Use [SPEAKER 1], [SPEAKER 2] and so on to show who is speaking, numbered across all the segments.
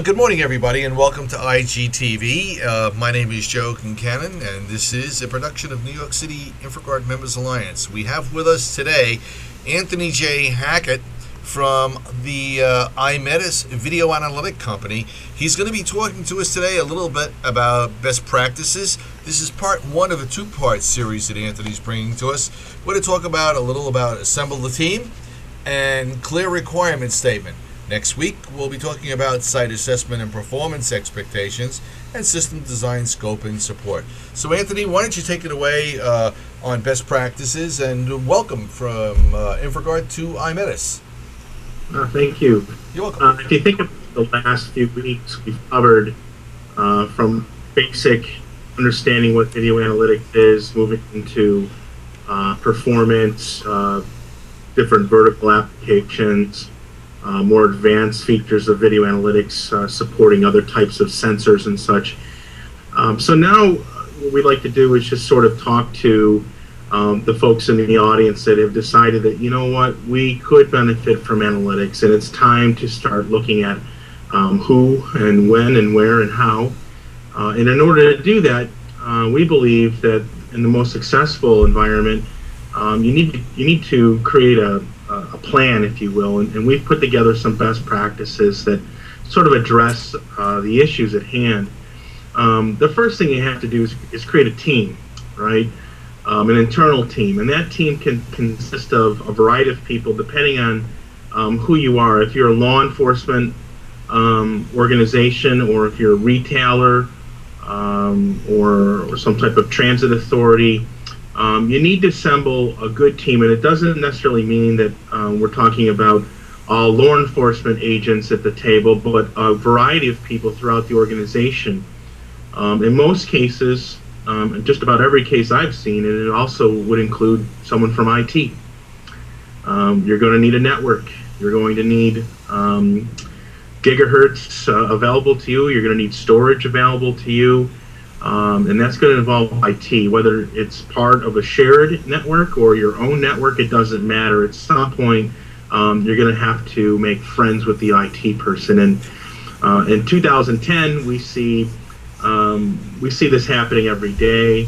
[SPEAKER 1] Good morning, everybody, and welcome to IGTV. My name is Joe Kincannon, and this is a production of New York City InfraGard Members Alliance. We have with us today Anthony J. Hacket from the Aimetis video analytic company. He's going to be talking to us today a little bit about best practices. This is part one of a two-part series that Anthony's bringing to us. We're going to talk about a little about assemble the team and clear requirement statement. Next week, we'll be talking about site assessment and performance expectations and system design, scope, and support. So, Anthony, why don't you take it away on best practices, and welcome from InfraGard to Aimetis.
[SPEAKER 2] Thank you.
[SPEAKER 1] You're welcome.
[SPEAKER 2] If you think of the last few weeks, we've covered from basic understanding what video analytics is, moving into performance, different vertical applications, more advanced features of video analytics, supporting other types of sensors and such. So now what we'd like to do is just sort of talk to the folks in the audience that have decided that, you know what, we could benefit from analytics, and it's time to start looking at who and when and where and how. And in order to do that, we believe that in the most successful environment, you need to create a plan, if you will, and we've put together some best practices that sort of address the issues at hand. The first thing you have to do is create a team, right? An internal team, and that team can consist of a variety of people depending on who you are. If you're a law enforcement organization, or if you're a retailer, or some type of transit authority, you need to assemble a good team, and it doesn't necessarily mean that we're talking about all law enforcement agents at the table, but a variety of people throughout the organization. In most cases, just about every case I've seen, and it also would include someone from IT. You're going to need a network. You're going to need gigahertz available to you. You're going to need storage available to you. And that's going to involve IT, whether it's part of a shared network or your own network, it doesn't matter. At some point, you're going to have to make friends with the IT person. And in 2010, we see this happening every day,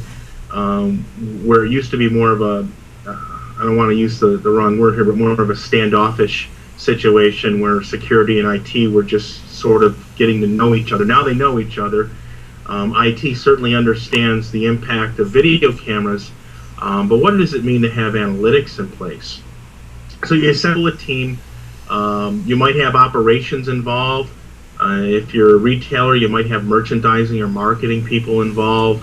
[SPEAKER 2] where it used to be more of a, I don't want to use the wrong word here, but more of a standoffish situation where security and IT were just sort of getting to know each other. Now they know each other. IT certainly understands the impact of video cameras, but what does it mean to have analytics in place? So you assemble a team. You might have operations involved. If you're a retailer, you might have merchandising or marketing people involved.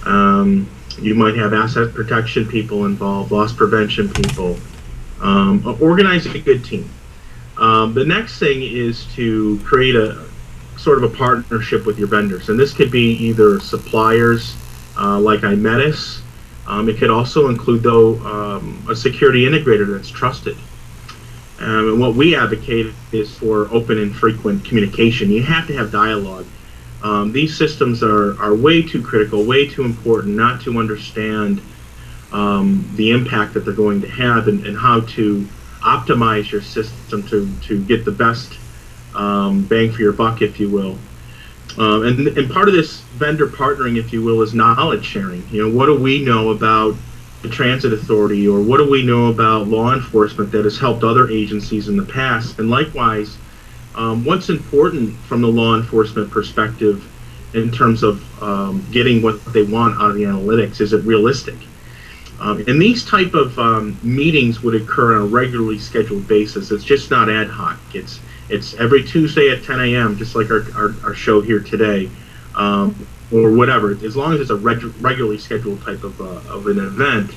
[SPEAKER 2] You might have asset protection people involved, loss prevention people. Organize a good team. The next thing is to create a sort of a partnership with your vendors, and this could be either suppliers like Aimetis. It could also include, though, a security integrator that's trusted. And what we advocate is for open and frequent communication. You have to have dialogue. These systems are way too critical, way too important not to understand the impact that they're going to have, and how to optimize your system to get the best bang for your buck, if you will. And part of this vendor partnering, if you will, is knowledge sharing. You know, what do we know about the transit authority, or what do we know about law enforcement that has helped other agencies in the past? And likewise, what's important from the law enforcement perspective in terms of getting what they want out of the analytics? Is it realistic? And these type of meetings would occur on a regularly scheduled basis. It's just not ad hoc. It's every Tuesday at 10 a.m., just like our show here today, or whatever. As long as it's a regularly scheduled type of an event.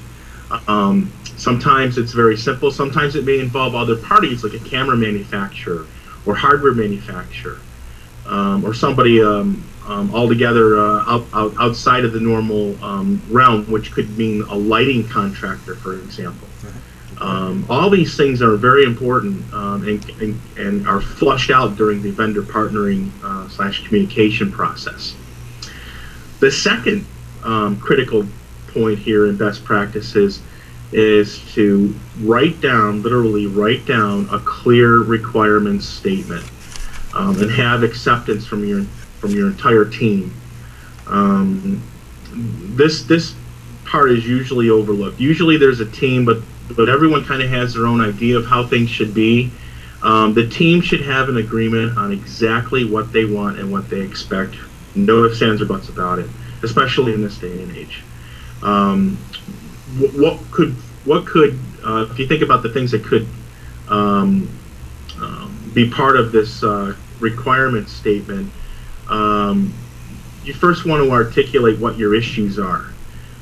[SPEAKER 2] Sometimes it's very simple. Sometimes it may involve other parties, like a camera manufacturer or hardware manufacturer, or somebody altogether outside of the normal realm, which could mean a lighting contractor, for example. All these things are very important, and are flushed out during the vendor partnering / communication process. The second critical point here in best practices is to literally write down a clear requirements statement. and have acceptance from your entire team. This part is usually overlooked. Usually there's a team, but everyone kind of has their own idea of how things should be. The team should have an agreement on exactly what they want and what they expect. No ifs, ands, or buts about it, especially in this day and age. What could if you think about the things that could be part of this requirement statement, you first want to articulate what your issues are,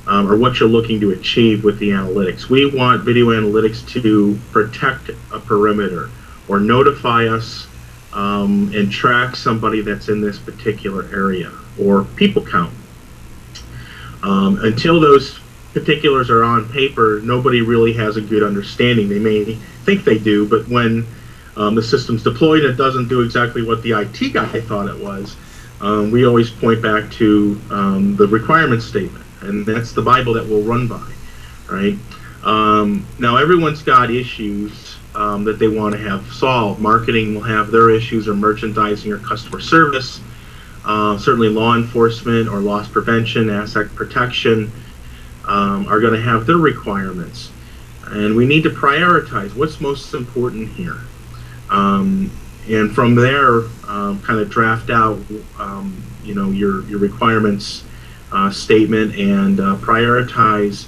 [SPEAKER 2] or what you're looking to achieve with the analytics. We want video analytics to protect a perimeter or notify us and track somebody that's in this particular area, or people count. Until those particulars are on paper, nobody really has a good understanding. They may think they do, but when the system's deployed, it doesn't do exactly what the IT guy thought it was. We always point back to the requirement statement, and that's the Bible that we'll run by, right? Now, everyone's got issues that they want to have solved. Marketing will have their issues, or merchandising, or customer service. Certainly law enforcement or loss prevention, asset protection are going to have their requirements. And we need to prioritize what's most important here. And from there, kind of draft out, your requirements statement, and prioritize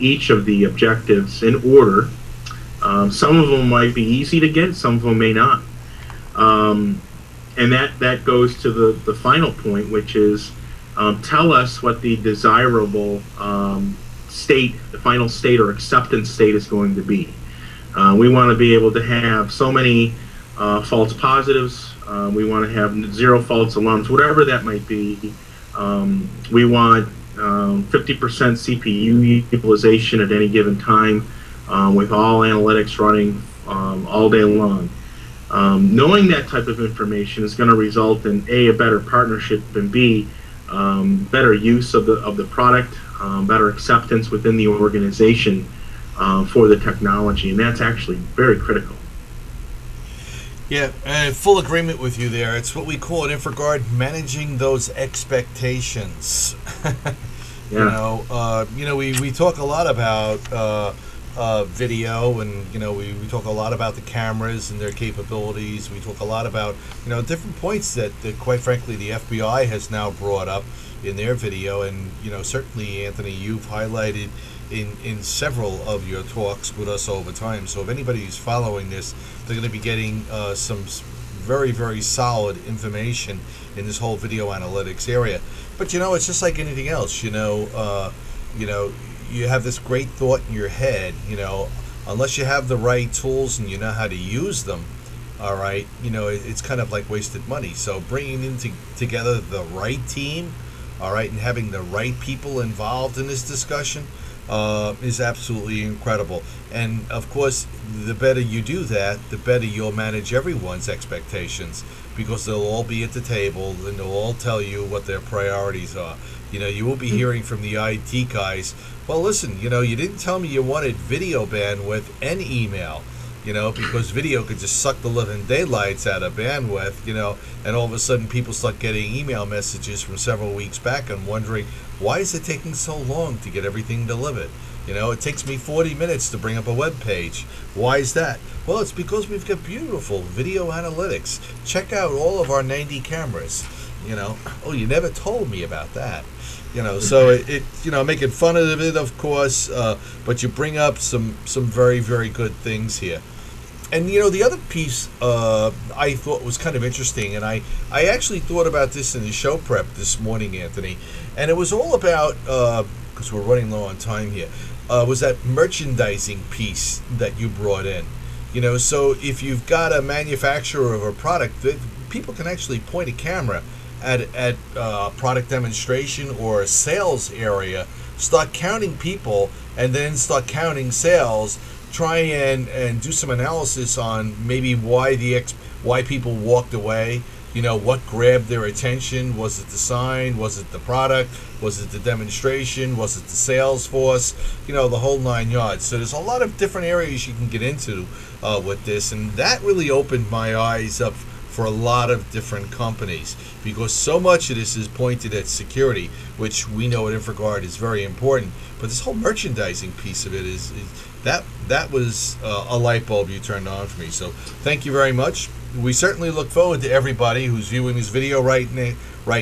[SPEAKER 2] each of the objectives in order. Some of them might be easy to get, some of them may not. And that goes to the final point, which is tell us what the desirable state, the final state or acceptance state is going to be. We want to be able to have so many false positives. We want to have 0 false alarms, whatever that might be. We want 50% CPU utilization at any given time, with all analytics running all day long. Knowing that type of information is going to result in A, a better partnership, and B, better use of the product, better acceptance within the organization for the technology, and that's actually very critical.
[SPEAKER 1] Yeah, and full agreement with you there. It's what we call in InfraGard managing those expectations.
[SPEAKER 2] Yeah.
[SPEAKER 1] We talk a lot about video, and we talk a lot about the cameras and their capabilities. We talk a lot about different points that quite frankly the FBI has now brought up in their video, and certainly, Anthony, you've highlighted in several of your talks with us over time. So if anybody who's following this, they're going to be getting some very, very solid information in this whole video analytics area. But it's just like anything else. You have this great thought in your head. Unless you have the right tools and you know how to use them, all right, it's kind of like wasted money. So bringing together the right team, all right, and having the right people involved in this discussion is absolutely incredible. And of course, the better you do that, the better you'll manage everyone's expectations, because they'll all be at the table and they'll all tell you what their priorities are. You will be hearing from the IT guys, well, listen, you didn't tell me you wanted video bandwidth and email, because video could just suck the living daylights out of bandwidth, and all of a sudden people start getting email messages from several weeks back and wondering, why is it taking so long to get everything delivered? It takes me 40 minutes to bring up a web page. Why is that? Well, it's because we've got beautiful video analytics. Check out all of our 90 cameras. Oh, you never told me about that. So it making fun of it, of course, but you bring up some very, very good things here. And the other piece I thought was kind of interesting, and I actually thought about this in the show prep this morning, Anthony, and it was all about, because we're running low on time here, was that merchandising piece that you brought in. So if you've got a manufacturer of a product, people can actually point a camera at a product demonstration or a sales area, start counting people, and then start counting sales, try and do some analysis on maybe why people walked away, what grabbed their attention. Was it the sign? Was it the product? Was it the demonstration? Was it the sales force? The whole 9 yards. So there's a lot of different areas you can get into with this, and that really opened my eyes up for a lot of different companies, because so much of this is pointed at security, which we know at InfraGard is very important. But this whole merchandising piece of it is that was a light bulb you turned on for me. So thank you very much. We certainly look forward to everybody who's viewing this video right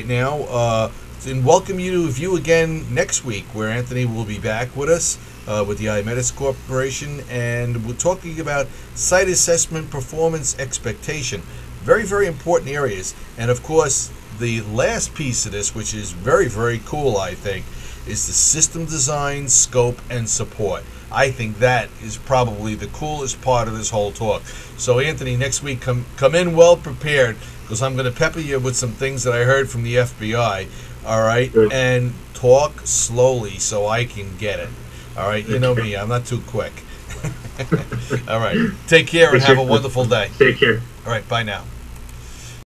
[SPEAKER 1] now. And welcome you to view again next week, where Anthony will be back with us with the Aimetis Corporation, and we're talking about site assessment performance expectation. Very, very important areas. And of course, the last piece of this, which is very, very cool, I think, is the system design, scope, and support. I think that is probably the coolest part of this whole talk. So Anthony, next week come in well prepared, because I'm going to pepper you with some things that I heard from the FBI. All right,
[SPEAKER 2] Good.
[SPEAKER 1] And talk slowly so I can get it. All right, you know me, I'm not too quick. All right, take care and have a wonderful day.
[SPEAKER 2] Take care.
[SPEAKER 1] All right, bye now.